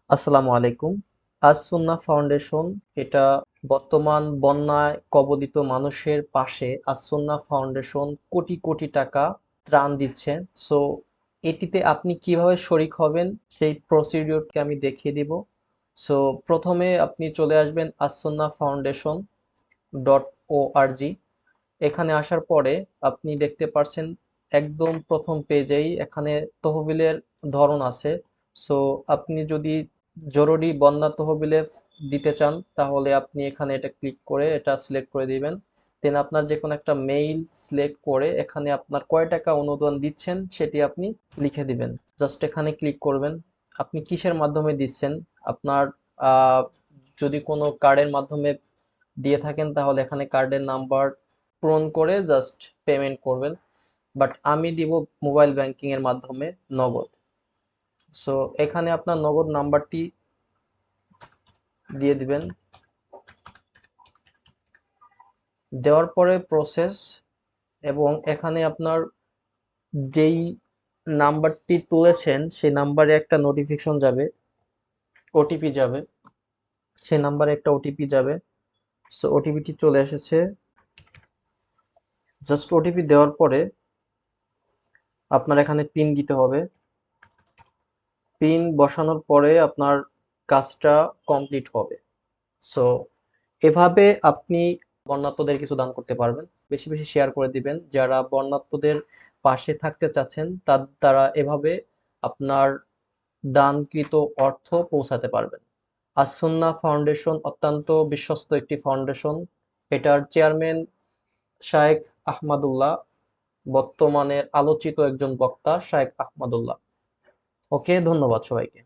আসসালামু আলাইকুম। আজ সুন্নাহ ফাউন্ডেশন এটা বর্তমান বন্যায় কবলিত মানুষের পাশে আজ সুন্নাহ ফাউন্ডেশন কোটি কোটি টাকা ত্রাণ দিচ্ছে। সো এটিতে আপনি কিভাবে শরিক হবেন সেই প্রসিডিউরকে আমি দেখিয়ে দিব। সো প্রথমে আপনি চলে আসবেন আজ সুন্নাহ ফাউন্ডেশন .org। এখানে আসার পরে আপনি দেখতে পাচ্ছেন একদম প্রথম পেজেই এখানে তহবিলের ধরন আছে। সো আপনি যদি জরুরি বন্যা তহবিলে দিতে চান তাহলে আপনি এখানে এটা ক্লিক করে এটা সিলেক্ট করে দিবেন। দেন আপনার যে কোনো একটা মেইল সিলেক্ট করে এখানে আপনার কয় টাকা অনুদান দিচ্ছেন সেটি আপনি লিখে দিবেন। জাস্ট এখানে ক্লিক করবেন। আপনি কিসের মাধ্যমে দিচ্ছেন, আপনার আহ, যদি কোনো কার্ডের মাধ্যমে দিয়ে থাকেন তাহলে এখানে কার্ডের নাম্বার পূরণ করে জাস্ট পেমেন্ট করবেন। বাট আমি দিব মোবাইল ব্যাংকিং এর মাধ্যমে নগদ। সো এখানে আপনার নগদ নাম্বারটি দিয়ে দিবেন। দেওয়ার পরে প্রসেস, এবং এখানে আপনার যেই নাম্বারটি তুলেছেন সেই নাম্বারে একটা নোটিফিকেশন যাবে, ওটিপি যাবে, সেই নাম্বারে একটা ওটিপি যাবে। সো ওটিপিটি চলে এসেছে। জাস্ট ওটিপি দেওয়ার পরে আপনার এখানে পিন দিতে হবে। পিন বসানোর পরে আপনার কাজটা কমপ্লিট হবে। সো এভাবে আপনি বন্যার্তদের কিছু দান করতে পারবেন। বেশি বেশি শেয়ার করে দিবেন। যারা বন্যার্তদের পাশে থাকতে চাচ্ছেন তারা এভাবে আপনার দানকৃত অর্থ পৌঁছাতে পারবেন। আসুন্না ফাউন্ডেশন অত্যন্ত বিশ্বস্ত একটি ফাউন্ডেশন। এটার চেয়ারম্যান শায়েখ আহমদুল্লাহ, বর্তমানে আলোচিত একজন বক্তা শায়েখ আহমদুল্লাহ। ওকে, ধন্যবাদ সবাইকে।